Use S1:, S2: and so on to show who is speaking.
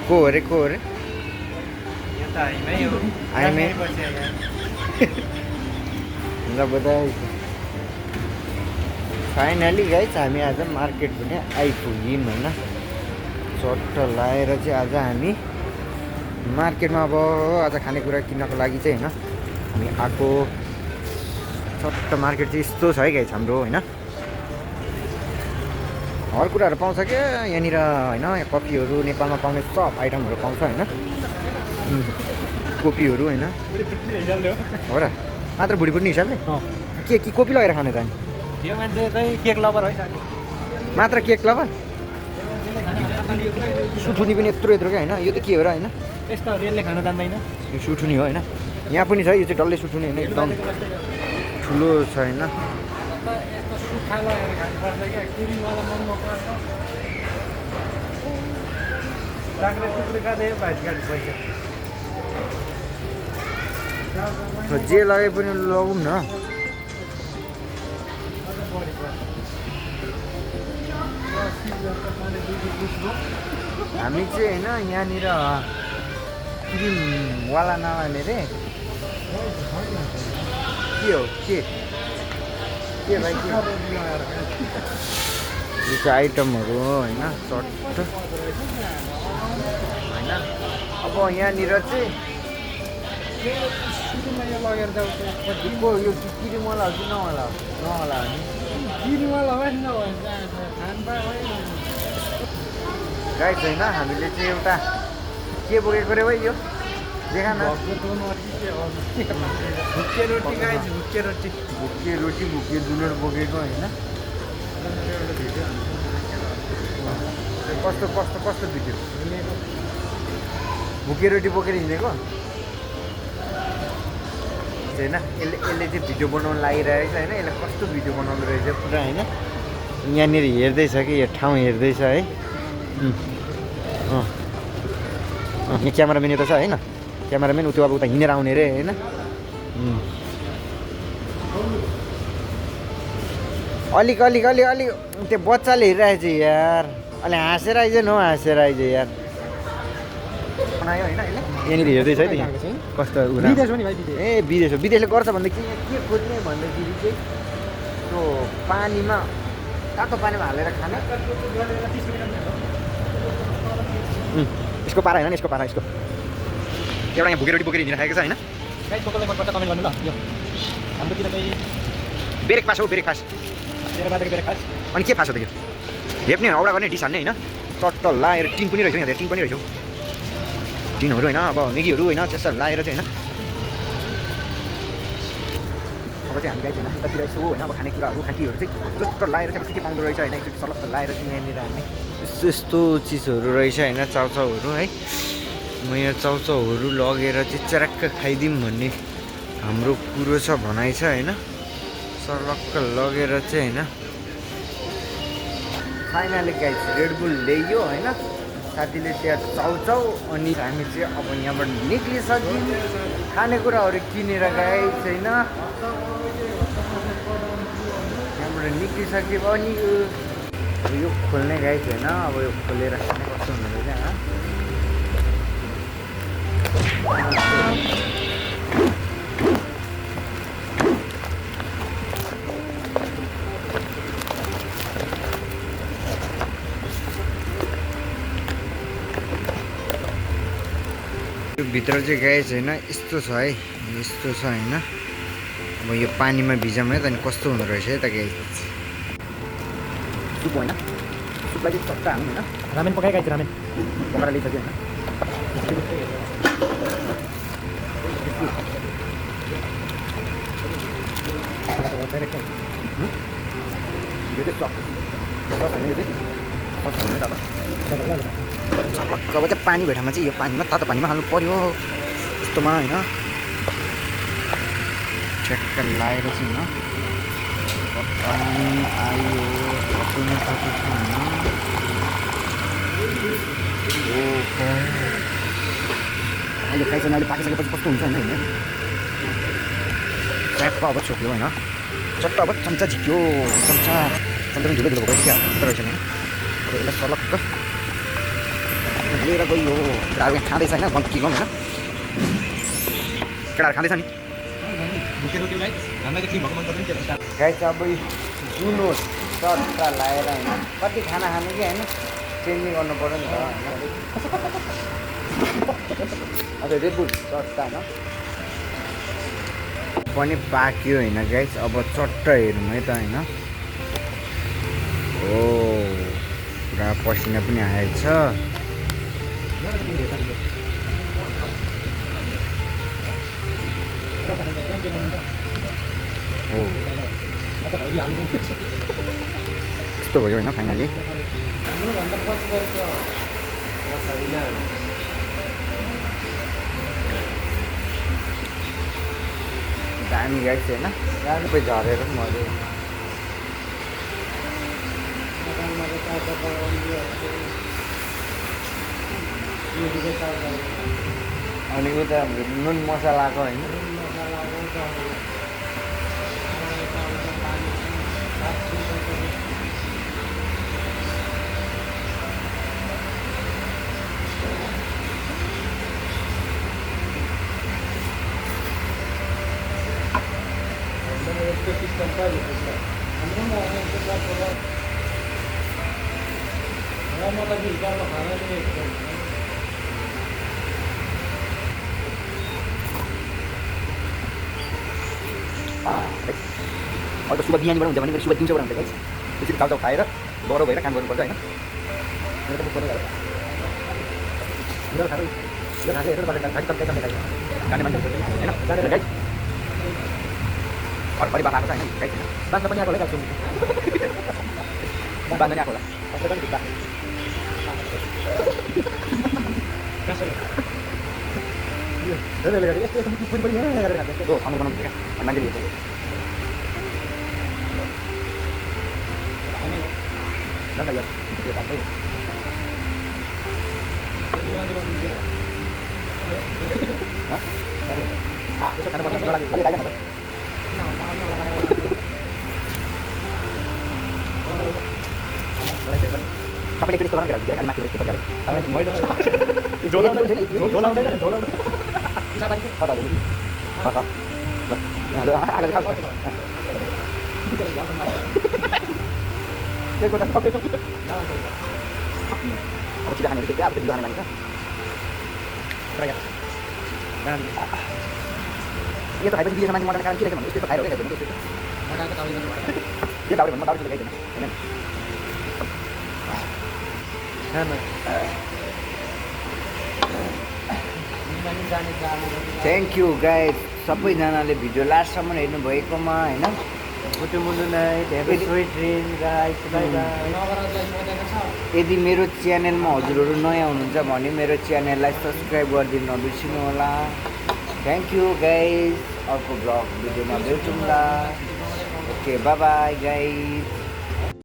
S1: को अरे आइमै ल बधाई फाइनली गाइस हामी आज मार्केट पनि आइपुग्यौँ होइन चट्ट लाएर चाहिँ आज हामी मार्केटमा अब आज खानेकुरा किन्नको लागि चाहिँ होइन हामी आएको चट्ट मार्केट चाहिँ यस्तो छ है गाइस हाम्रो होइन हर कुराहरू पाउँछ क्या यहाँनिर होइन कफीहरू नेपालमा पाउने सब आइटमहरू पाउँछ होइन कोपीहरू होइन हो र मात्र भुडी फुट्ने हिसाबले के कोपी लगेर खाने त
S2: यो मान्छे चाहिँ केक लभर है
S1: मात्र केक लभर सुठुनी पनि यत्रो क्या होइन यो त के हो र होइन
S2: यस्तो रेलले खान जान्दैन
S1: यो सुठुनी हो होइन यहाँ पनि छ यो चाहिँ डल्लै सुठुनी होइन एकदम ठुलो छ होइन जे लगे पनि लगौँ न हामी चाहिँ होइन यहाँनिर क्रिमवाला नलाने रे के हो के भाइ के यो चाहिँ आइटमहरू हो होइन चट्ट होइन अब यहाँनिर चाहिँ
S2: लगेर जाउँछ
S1: यो क्रिमवाला हो कि नवाला हो नि गाइस होइन हामीले चाहिँ एउटा के बोकेको रे भाइ यो देखा न
S2: भुक्के रोटी
S1: भुक्के दुलर बोकेको होइन कस्तो भिडियो भुक्के रोटी बोकेर हिँडेको होइन यसले चाहिँ भिडियो बनाउनु लागिरहेको छ होइन यसले कस्तो भिडियो बनाउँदो रहेछ पुरा होइन यहाँनिर हेर्दैछ कि यो ठाउँ हेर्दैछ है यहाँ क्यामेराम्यान यता छ होइन क्यामेराम्यान त्यो अब उता हिँडेर आउने रे होइन अलिक त्यो बच्चाले हेरिरहेको छ यार अलि हाँसेर आइज नहाँसेर आइज यार बनायो होइन यहाँनिर हेर्दैछ है त यहाँ कस्तो ए विदेशले गर्छ भन्दाखेरि यहाँ के खोज्ने भन्दाखेरि चाहिँ त्यो पानीमा तातो पानीमा हालेर खाने यसको पारा होइन यसको पारा यसको एउटा यहाँ भुके रोटी बोकेर हिँडिराखेको छ होइन ब्रेकफास्ट हो ब्रेकफास्ट अनि के फास्ट हो त यो हेप्ने औडा गर्ने डिस हान्ने होइन चट्ट लाएर टिन पनि रहेछ यहाँ टिन पनि रहेछ टिनहरू होइन अब मेगीहरू होइन त्यस्तोहरू लाएर चाहिँ होइन अब चाहिँ हामी गाइस होइन यतातिर यसो होइन अब खानेकुराहरू खाँटीहरू चाहिँ चट्ट लाएर चाहिँ के पाउँदो रहेछ होइन एकचोटि सलक्क लाएर चाहिँ यहाँनिर हामी यस्तो चिजहरू रहेछ होइन चाउचाउहरू है म यहाँ चाउचाउहरू लगेर चाहिँ चराक्क खाइदिउँ भन्ने हाम्रो कुरो छ भनाइ छ होइन सलक्क लगेर चाहिँ होइन फाइनली गाइस रेडबुल ल्याइयो होइन साथीले त्यहाँ चाउचाउ अनि हामी चाहिँ अब यहाँबाट निक्लिसक्यौँ खानेकुराहरू किनेर गाइस होइन यहाँबाट निक्लिसक्यो अनि यो खोल्ने गाइस होइन अब यो खोलेर खाने कस्तो हुँदो रहेछ यो भित्र चाहिँ गाइस होइन यस्तो छ है यस्तो छ होइन अब यो पानीमा भिजाउँ है त अनि कस्तो हुँदो रहेछ है त गाइस सुप होइन सुपलाई चाहिँ चट्टा हाल्नु होइन
S2: रामेन पकाएका थियो रामेन
S1: पकाएर ल्याइसक्यो होइन यो चाहिँ सक होइन यो चाहिँ अब चाहिँ पानी भेटामा चाहिँ यो पानीमा तातो पानीमा हाल्नु पर्यो यस्तोमा होइन ठ्याक्क लाएर चाहिँ होइन पानी आयो तातो छ अहिले खाइसक्यो अहिले पाकिसकेपछि कस्तो हुन्छ होइन ट्याक्क अब छोप्यो होइन चट्ट अब चम्चा झिक्यो चम्चा पनि धुलो भएको क्या रहेछ नि यसलाई सलक्क लिएर गयो केटाहरू यहाँ खाँदैछ होइन गन्तीको होइन केटाहरू खाँदैछ नि गाइस अब जुनो सट्टा लाएर होइन कति खाना खानु कि होइन चेन्ज गर्नु पऱ्यो नि त होइन अब रेडबुल सट्टा होइन पनि पाक्यो होइन गाइस अब चट्ट हेरौँ है त होइन ओ पुरा पसिना पनि आएछ यस्तो भयो होइन फाइनली दामी गाइस होइन सबै झरेर पनि मऱ्यो अनि उता नुन मसलाको होइन अब त सुबह बिहानीबाट हुन्छ भने मेरो सुबह दिउँसोबाट हुन्छ गाइस त्यसरी चाउचाउ खाएर गह्रो भएर काम गर्नुपर्छ होइन खाने मान्छे होइन गाइस घरि बात आएको छ होइन गाइस बाँच्न पनि आएको होला गाइस बाँच्न नि आएको होला मान्छेले सबैले फेरि यस्तो गरेर माथि ये तो खाएपछि बिजमा मान्छे मर्ने कारण के रहेछ भने यस्तो खाएर हो क्या यो दाउरे भन्नु दाउरे खाइदैन थ्याङ्क यू गाइस सबैजनाले भिडियो लास्टसम्म हेर्नुभएकोमा होइन यदि मेरो च्यानलमा हजुरहरू नयाँ हुनुहुन्छ भने मेरो च्यानललाई सब्सक्राइब गरिदिनु नबिर्सिनु होला थ्याङ्क यू गाइस अर्को ब्लग भिडियोमा भेटौँला ओके बाई बाई गाइस